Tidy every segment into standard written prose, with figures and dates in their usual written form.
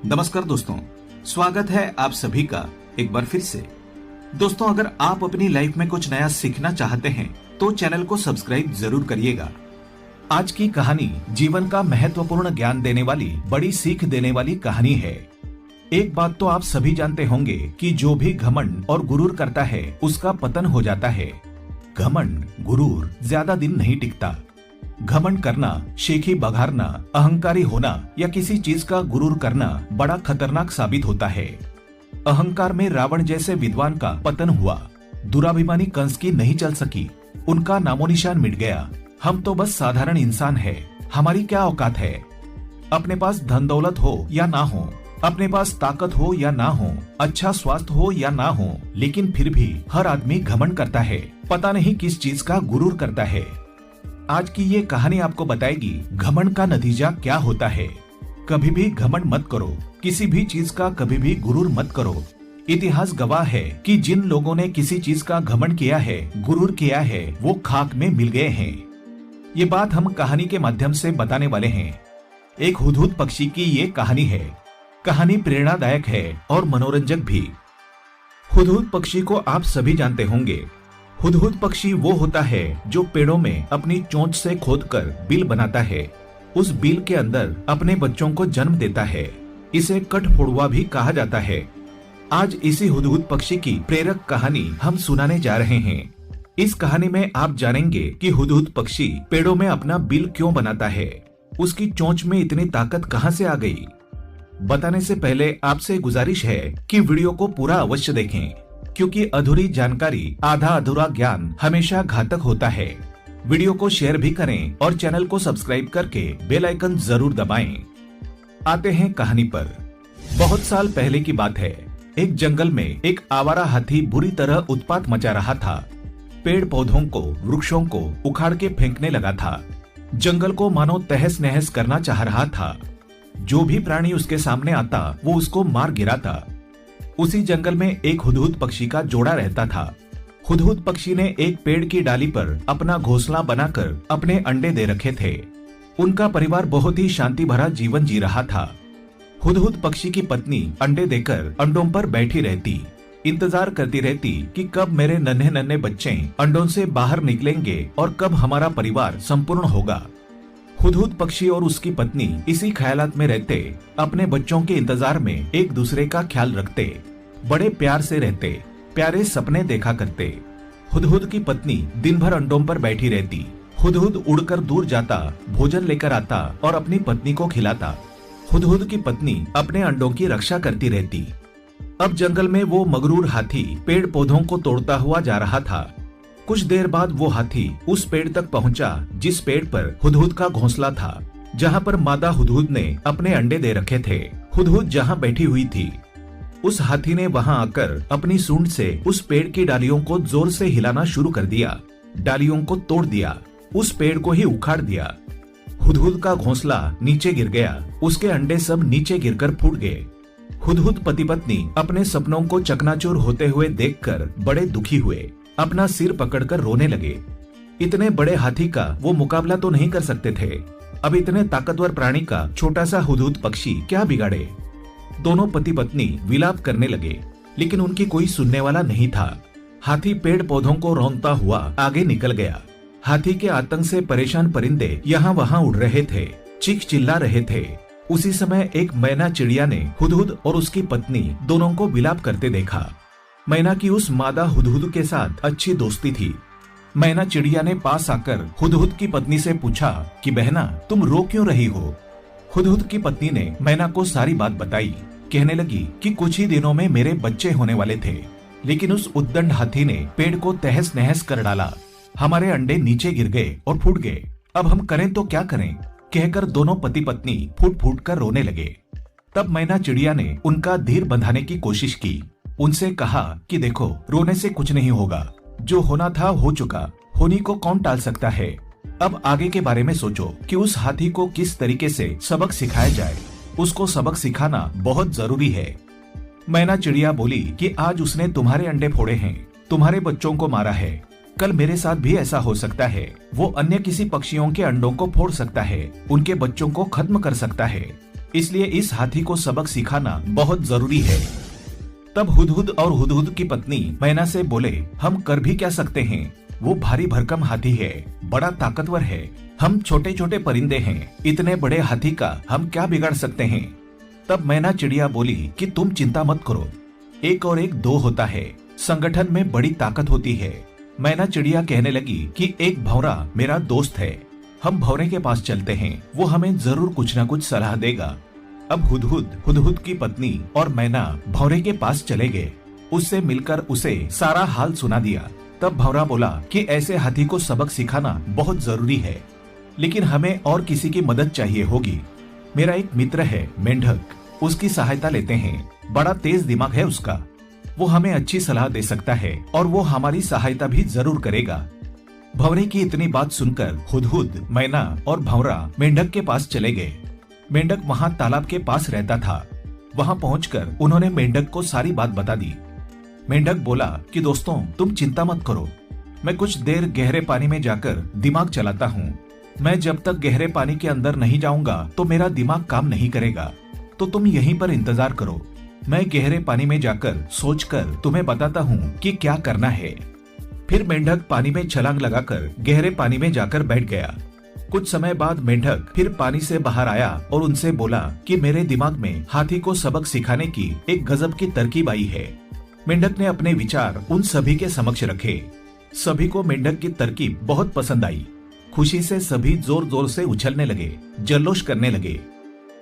नमस्कार दोस्तों, स्वागत है आप सभी का एक बार फिर से। दोस्तों, अगर आप अपनी लाइफ में कुछ नया सीखना चाहते हैं तो चैनल को सब्सक्राइब जरूर करिएगा। आज की कहानी जीवन का महत्वपूर्ण ज्ञान देने वाली, बड़ी सीख देने वाली कहानी है। एक बात तो आप सभी जानते होंगे कि जो भी घमंड और गुरूर करता है उसका पतन हो जाता है। घमंड, गुरूर ज्यादा दिन नहीं टिकता। घमंड करना, शेखी बघारना, अहंकारी होना या किसी चीज का गुरूर करना बड़ा खतरनाक साबित होता है। अहंकार में रावण जैसे विद्वान का पतन हुआ। दुराभिमानी कंस की नहीं चल सकी, उनका नामोनिशान मिट गया। हम तो बस साधारण इंसान है, हमारी क्या औकात है। अपने पास धन दौलत हो या ना हो, अपने पास ताकत हो या ना हो, अच्छा स्वास्थ्य हो या ना हो, लेकिन फिर भी हर आदमी घमंड करता है। पता नहीं किस चीज का गुरूर करता है। आज की ये कहानी आपको बताएगी घमंड का नतीजा क्या होता है। कभी भी घमंड मत करो, किसी भी चीज का कभी भी गुरूर मत करो। इतिहास गवाह है कि जिन लोगों ने किसी चीज का घमंड किया है, गुरूर किया है, वो खाक में मिल गए हैं। ये बात हम कहानी के माध्यम से बताने वाले हैं। एक हुदहुद पक्षी की ये कहानी है। कहानी प्रेरणादायक है और मनोरंजक भी। हुदहुद पक्षी को आप सभी जानते होंगे। हुदहुद पक्षी वो होता है जो पेड़ों में अपनी चोंच से खोदकर बिल बनाता है। उस बिल के अंदर अपने बच्चों को जन्म देता है। इसे कठफोड़वा भी कहा जाता है। आज इसी हुदहुद पक्षी की प्रेरक कहानी हम सुनाने जा रहे हैं। इस कहानी में आप जानेंगे कि हुदहुद पक्षी पेड़ों में अपना बिल क्यों बनाता है, उसकी चोंच में इतनी ताकत कहां से आ गई। बताने से पहले आपसे गुजारिश है कि वीडियो को पूरा अवश्य देखें, क्योंकि अधूरी जानकारी, आधा अधूरा ज्ञान हमेशा घातक होता है। वीडियो को शेयर भी करें और चैनल को सब्सक्राइब करके बेल आइकन जरूर दबाएं। आते हैं कहानी पर। बहुत साल पहले की बात है। एक जंगल में एक आवारा हाथी बुरी तरह उत्पात मचा रहा था। पेड़ पौधों को, वृक्षों को उखाड़ के फेंकने लगा था। जंगल को मानो तहस नहस करना चाह रहा था। जो भी प्राणी उसके सामने आता वो उसको मार गिराता। उसी जंगल में एक हुदहुद पक्षी का जोड़ा रहता था। हुदहुद पक्षी ने एक पेड़ की डाली पर अपना घोंसला बनाकर अपने अंडे दे रखे थे। उनका परिवार बहुत ही शांति भरा जीवन जी रहा था। हुदहुद पक्षी की पत्नी अंडे देकर अंडों पर बैठी रहती, इंतजार करती रहती कि कब मेरे नन्हे नन्हे बच्चे अंडों से बाहर निकलेंगे और कब हमारा परिवार संपूर्ण होगा। हुदहुद पक्षी और उसकी पत्नी इसी ख्यालात में रहते, अपने बच्चों के इंतजार में एक दूसरे का ख्याल रखते, बड़े प्यार से रहते, प्यारे सपने देखा करते। हुदहुद की पत्नी दिन भर अंडों पर बैठी रहती। हुदहुद उड़कर दूर जाता, भोजन लेकर आता और अपनी पत्नी को खिलाता। हुदहुद की पत्नी अपने अंडों की रक्षा करती रहती। अब जंगल में वो मगरूर हाथी पेड़ पौधों को तोड़ता हुआ जा रहा था। कुछ देर बाद वो हाथी उस पेड़ तक पहुंचा जिस पेड़ पर हुदहुद का घोंसला था, जहां पर मादा हुदहुद ने अपने अंडे दे रखे थे। हुदहुद जहां बैठी हुई थी, उस हाथी ने वहां आकर अपनी सूंड से उस पेड़ की डालियों को जोर से हिलाना शुरू कर दिया। डालियों को तोड़ दिया, उस पेड़ को ही उखाड़ दिया। हुदहुद का घोंसला नीचे गिर गया, उसके अंडे सब नीचे गिरकर फूट गए। हुदहुद पति पत्नी अपने सपनों को चकनाचूर होते हुए देखकर बड़े दुखी हुए, अपना सिर पकड़कर रोने लगे। इतने बड़े हाथी का वो मुकाबला तो नहीं कर सकते थे। अब इतने ताकतवर प्राणी का छोटा सा हुदहुद पक्षी क्या बिगाड़े। दोनों पति पत्नी विलाप करने लगे, लेकिन उनकी कोई सुनने वाला नहीं था। हाथी पेड़ पौधों को रौंदता हुआ आगे निकल गया। हाथी के आतंक से परेशान परिंदे यहाँ वहाँ उड़ रहे थे, चीख चिल्ला रहे थे। उसी समय एक मैना चिड़िया ने हुदहुद और उसकी पत्नी दोनों को विलाप करते देखा। मैना की उस मादा हुदहुद के साथ अच्छी दोस्ती थी। मैना चिड़िया ने पास आकर हुदहुद की पत्नी से पूछा कि बहना, तुम रो क्यों रही हो। हुदहुद की पत्नी ने मैना को सारी बात बताई। कहने लगी कि कुछ ही दिनों में मेरे बच्चे होने वाले थे, लेकिन उस उद्दंड हाथी ने पेड़ को तहस नहस कर डाला। हमारे अंडे नीचे गिर गए और फूट गए। अब हम करें तो क्या करें, कहकर दोनों पति पत्नी फूट फूट कर रोने लगे। तब मैना चिड़िया ने उनका धीर बंधाने की कोशिश की। उनसे कहा कि देखो, रोने से कुछ नहीं होगा। जो होना था हो चुका, होनी को कौन टाल सकता है। अब आगे के बारे में सोचो कि उस हाथी को किस तरीके से सबक सिखाया जाए। उसको सबक सिखाना बहुत जरूरी है। मैना चिड़िया बोली कि आज उसने तुम्हारे अंडे फोड़े हैं, तुम्हारे बच्चों को मारा है। कल मेरे साथ भी ऐसा हो सकता है। वो अन्य किसी पक्षियों के अंडों को फोड़ सकता है, उनके बच्चों को खत्म कर सकता है। इसलिए इस हाथी को सबक सिखाना बहुत जरूरी है। तब हुदहुद और हुदहुद की पत्नी मैना से बोले, हम कर भी क्या सकते हैं, वो भारी भरकम हाथी है, बड़ा ताकतवर है, हम छोटे छोटे परिंदे हैं, इतने बड़े हाथी का हम क्या बिगाड़ सकते हैं। तब मैना चिड़िया बोली कि तुम चिंता मत करो, 1 और 1 2 होता है, संगठन में बड़ी ताकत होती है। मैना चिड़िया कहने लगी कि एक भौरा मेरा दोस्त है, हम भौरे के पास चलते हैं, वो हमें जरूर कुछ न कुछ सलाह देगा। अब हुदहुद, हुदहुद की पत्नी और मैना भौरे के पास चले गए। उससे मिलकर उसे सारा हाल सुना दिया। तब भौरा बोला कि ऐसे हाथी को सबक सिखाना बहुत जरूरी है, लेकिन हमें और किसी की मदद चाहिए होगी। मेरा एक मित्र है मेंढक, उसकी सहायता लेते हैं, बड़ा तेज दिमाग है उसका, वो हमें अच्छी सलाह दे सकता है और वो हमारी सहायता भी जरूर करेगा। भौरे की इतनी बात सुनकर हुदहुद, मैना और भौरा मेंढक के पास चले गए। मेंढक वहाँ तालाब के पास रहता था। वहाँ पहुंचकर उन्होंने मेंढक को सारी बात बता दी। मेंढक बोला कि दोस्तों तुम चिंता मत करो, मैं कुछ देर गहरे पानी में जाकर दिमाग चलाता हूँ। मैं जब तक गहरे पानी के अंदर नहीं जाऊंगा तो मेरा दिमाग काम नहीं करेगा, तो तुम यहीं पर इंतजार करो, मैं गहरे पानी में जाकर सोचकर तुम्हें बताता हूँ कि क्या करना है। फिर मेंढक पानी में छलांग लगाकर गहरे पानी में जाकर बैठ गया। कुछ समय बाद मेंढक फिर पानी से बाहर आया और उनसे बोला कि मेरे दिमाग में हाथी को सबक सिखाने की एक गजब की तरकीब आई है। मेंढक ने अपने विचार उन सभी के समक्ष रखे। सभी को मेंढक की तरकीब बहुत पसंद आई। खुशी से सभी जोर जोर से उछलने लगे, जल्लोष करने लगे।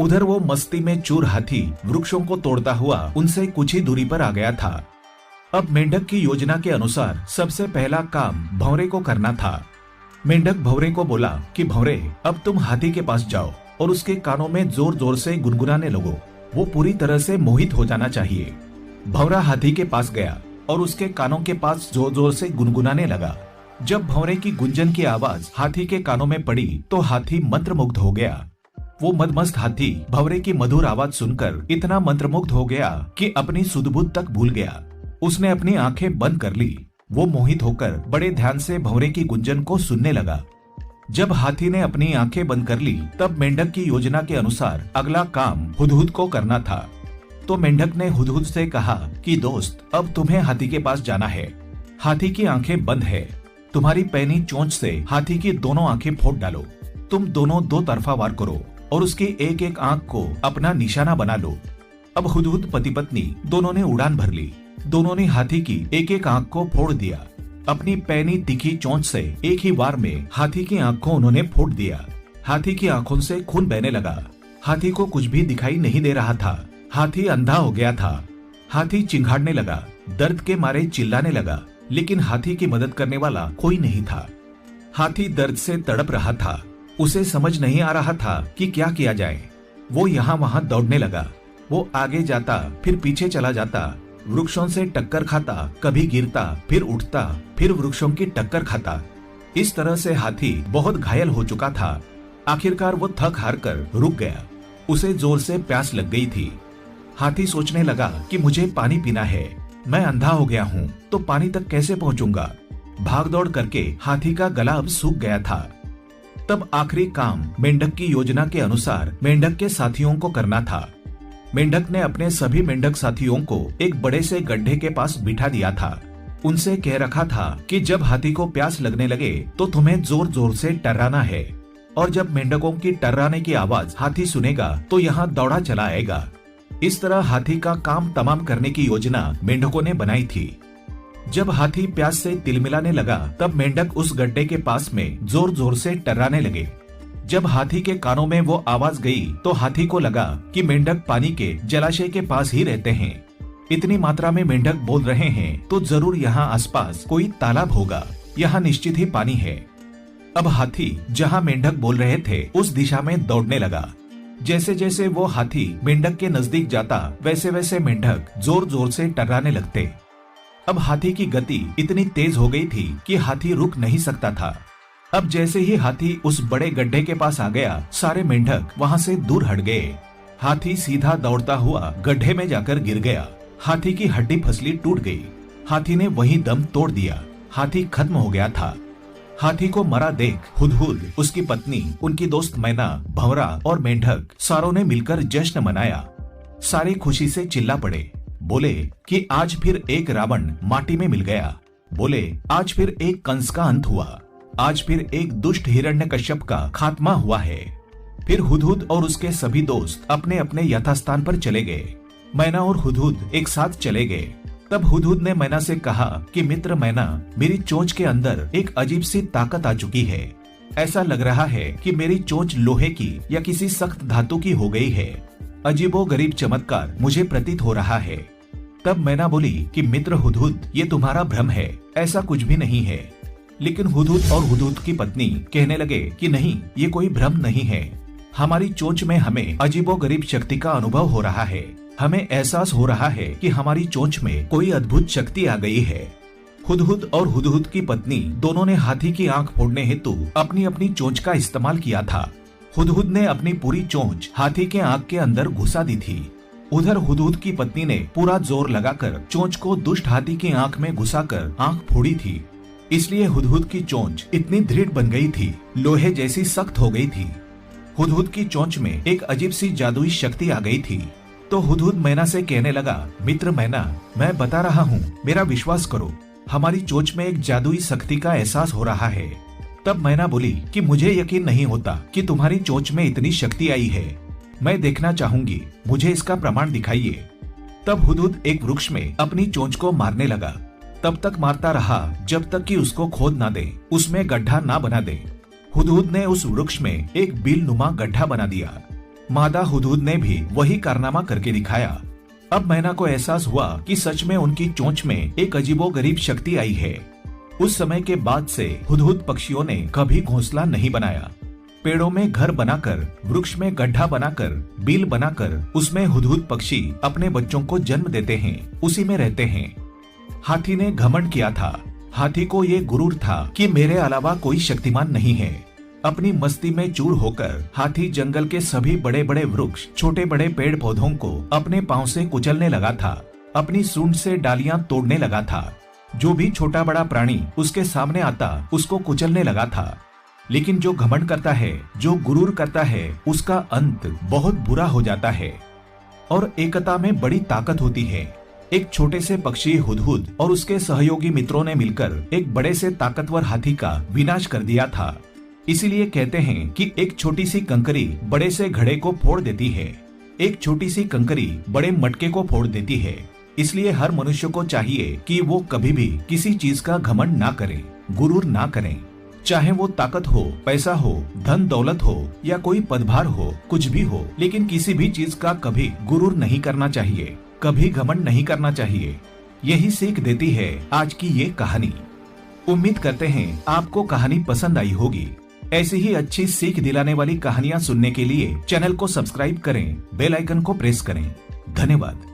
उधर वो मस्ती में चूर हाथी वृक्षों को तोड़ता हुआ उनसे कुछ ही दूरी पर आ गया था। अब मेंढक की योजना के अनुसार सबसे पहला काम भौरे को करना था। मेंढक भौरे को बोला कि भौरे, अब तुम हाथी के पास जाओ और उसके कानों में जोर जोर से गुनगुनाने लगो, वो पूरी तरह से मोहित हो जाना चाहिए। भौरा हाथी के पास गया और उसके कानों के पास जोर जोर से गुनगुनाने लगा। जब भौरे की गुंजन की आवाज हाथी के कानों में पड़ी तो हाथी मंत्रमुग्ध हो गया। वो मदमस्त हाथी भौरे की मधुर आवाज सुनकर इतना मंत्रमुग्ध हो गया कि अपनी सुध-बुध तक भूल गया। उसने अपनी आंखें बंद कर ली। वो मोहित होकर बड़े ध्यान से भौरे की गुंजन को सुनने लगा। जब हाथी ने अपनी आंखें बंद कर ली तब मेंढक की योजना के अनुसार अगला काम हुदहुद को करना था। तो मेंढक ने हुदहुद से कहा कि दोस्त, अब तुम्हें हाथी के पास जाना है। हाथी की आंखें बंद है, तुम्हारी पैनी चोंच से हाथी की दोनों आंखें फोड़ डालो। तुम दोनों 2 तरफा वार करो और उसकी एक एक आंख को अपना निशाना बना लो। अब हुदहुद पति पत्नी दोनों ने उड़ान भर ली। दोनों ने हाथी की एक एक आंख को फोड़ दिया। अपनी पैनी तीखी चोंच से एक ही बार में हाथी की आंख को उन्होंने फोड़ दिया। हाथी की आंखों से खून बहने लगा। हाथी को कुछ भी दिखाई नहीं दे रहा था। हाथी अंधा हो गया था। हाथी चिंघाड़ने लगा, दर्द के मारे चिल्लाने लगा, लेकिन हाथी की मदद करने वाला कोई नहीं था। हाथी दर्द से तड़प रहा था। उसे समझ नहीं आ रहा था कि क्या किया जाए। वो यहाँ वहाँ दौड़ने लगा। वो आगे जाता, फिर पीछे चला जाता, वृक्षों से टक्कर खाता, कभी गिरता, फिर उठता, फिर वृक्षों की टक्कर खाता। इस तरह से हाथी बहुत घायल हो चुका था। आखिरकार वो थक हार कर रुक गया। उसे जोर से प्यास लग गई थी। हाथी सोचने लगा कि मुझे पानी पीना है, मैं अंधा हो गया हूँ तो पानी तक कैसे पहुँचूंगा। भाग दौड़ करके हाथी का गला अब सूख गया था। तब आखिरी काम मेंढक की योजना के अनुसार मेंढक के साथियों को करना था। मेंढक ने अपने सभी मेंढक साथियों को एक बड़े से गड्ढे के पास बिठा दिया था। उनसे कह रखा था कि जब हाथी को प्यास लगने लगे तो तुम्हें जोर जोर से टर्राना है, और जब मेंढकों की टर्राने की आवाज हाथी सुनेगा तो यहाँ दौड़ा चला आएगा। इस तरह हाथी का काम तमाम करने की योजना मेंढकों ने बनाई थी। जब हाथी प्यास से तिलमिलाने लगा तब मेंढक उस गड्ढे के पास में जोर जोर से टर्राने लगे। जब हाथी के कानों में वो आवाज गई तो हाथी को लगा कि मेंढक पानी के जलाशय के पास ही रहते हैं। इतनी मात्रा में मेंढक बोल रहे हैं तो जरूर यहाँ आसपास कोई तालाब होगा, यहाँ निश्चित ही पानी है। अब हाथी जहाँ मेंढक बोल रहे थे उस दिशा में दौड़ने लगा। जैसे जैसे वो हाथी मेंढक के नजदीक जाता वैसे वैसे मेंढक जोर जोर से टर्राने लगते। अब हाथी की गति इतनी तेज हो गई थी कि हाथी रुक नहीं सकता था। अब जैसे ही हाथी उस बड़े गड्ढे के पास आ गया, सारे मेंढक वहाँ से दूर हट गए। हाथी सीधा दौड़ता हुआ गड्ढे में जाकर गिर गया। हाथी की हड्डी फसली टूट गई। हाथी ने वहीं दम तोड़ दिया। हाथी खत्म हो गया था। हाथी को मरा देख हुदहुद, उसकी पत्नी, उनकी दोस्त मैना, भंवरा और मेंढक सारों ने मिलकर जश्न मनाया। सारे खुशी से चिल्ला पड़े। बोले कि आज फिर एक रावण माटी में मिल गया। बोले आज फिर एक कंस का अंत हुआ। आज फिर एक दुष्ट हिरण्यकश्यप का खात्मा हुआ है। फिर हुदहुद और उसके सभी दोस्त अपने अपने यथास्थान पर चले गए। मैना और हुदहुद एक साथ चले गए। तब हुदहुद ने मैना से कहा कि मित्र मैना, मेरी चोंच के अंदर एक अजीब सी ताकत आ चुकी है। ऐसा लग रहा है कि मेरी चोंच लोहे की या किसी सख्त धातु की हो गई है। अजीबो गरीब चमत्कार मुझे प्रतीत हो रहा है। तब मैना बोली कि मित्र हुदहुद, ये तुम्हारा भ्रम है, ऐसा कुछ भी नहीं है। लेकिन हुदहुद और हुदहुद की पत्नी कहने लगे कि नहीं, ये कोई भ्रम नहीं है। हमारी चोंच में हमें अजीबो गरीब शक्ति का अनुभव हो रहा है। हमें एहसास हो रहा है कि हमारी चोंच में कोई अद्भुत शक्ति आ गई है। हुदहुद और हुदहुद की पत्नी दोनों ने हाथी की आंख फोड़ने हेतु अपनी अपनी चोंच का इस्तेमाल किया था। हुदहुद ने अपनी पूरी चोंच हाथी के आंख के अंदर घुसा दी थी। उधर हुदहुद की पत्नी ने पूरा जोर लगाकर चोंच को दुष्ट हाथी की आंख में घुसाकर आंख फोड़ी थी। इसलिए हुदहुद की चोंच इतनी दृढ़ बन गई थी, लोहे जैसी सख्त हो गई थी। हुदहुद की चोंच में एक अजीब सी जादुई शक्ति आ गई थी। तो हुदहुद मैना से कहने लगा, मित्र मैना, मैं बता रहा हूँ, मेरा विश्वास करो, हमारी चोंच में एक जादुई शक्ति का एहसास हो रहा है। तब मैना बोली कि मुझे यकीन नहीं होता कि तुम्हारी चोंच में इतनी शक्ति आई है। मैं देखना चाहूंगी, मुझे इसका प्रमाण दिखाइए। तब हुदहुद एक वृक्ष में अपनी चोंच को मारने लगा। तब तक मारता रहा जब तक कि उसको खोद ना दे, उसमें गड्ढा ना बना दे। हुदहुद ने उस वृक्ष में एक बिल नुमा गड्ढा बना दिया। मादा हुदहुद ने भी वही कारनामा करके दिखाया। अब मैना को एहसास हुआ कि सच में उनकी चोंच में एक अजीबो गरीब शक्ति आई है। उस समय के बाद से हुदहुद पक्षियों ने कभी घोंसला नहीं बनाया। पेड़ों में घर बनाकर, वृक्ष में गड्ढा बनाकर, बिल बनाकर उसमें हुदहुद पक्षी अपने बच्चों को जन्म देते हैं, उसी में रहते हैं। हाथी ने घमंड किया था। हाथी को ये गुरूर था कि मेरे अलावा कोई शक्तिमान नहीं है। अपनी मस्ती में चूर होकर हाथी जंगल के सभी बड़े बड़े वृक्ष, छोटे बड़े पेड़ पौधों को अपने पांव से कुचलने लगा था। अपनी सूंड से डालियां तोड़ने लगा था। जो भी छोटा बड़ा प्राणी उसके सामने आता उसको कुचलने लगा था। लेकिन जो घमंड करता है, जो गुरूर करता है, उसका अंत बहुत बुरा हो जाता है। और एकता में बड़ी ताकत होती है। एक छोटे से पक्षी हुदहुद और उसके सहयोगी मित्रों ने मिलकर एक बड़े से ताकतवर हाथी का विनाश कर दिया था। इसीलिए कहते हैं कि एक छोटी सी कंकरी बड़े से घड़े को फोड़ देती है। एक छोटी सी कंकरी बड़े मटके को फोड़ देती है। इसलिए हर मनुष्य को चाहिए कि वो कभी भी किसी चीज का घमंड ना करे, गुरूर ना करें। चाहे वो ताकत हो, पैसा हो, धन दौलत हो या कोई पदभार हो, कुछ भी हो, लेकिन किसी भी चीज का कभी गुरूर नहीं करना चाहिए, कभी घमंड नहीं करना चाहिए। यही सीख देती है आज की ये कहानी। उम्मीद करते हैं आपको कहानी पसंद आई होगी। ऐसी ही अच्छी सीख दिलाने वाली कहानियाँ सुनने के लिए चैनल को सब्सक्राइब करें, बेल आइकन को प्रेस करें। धन्यवाद।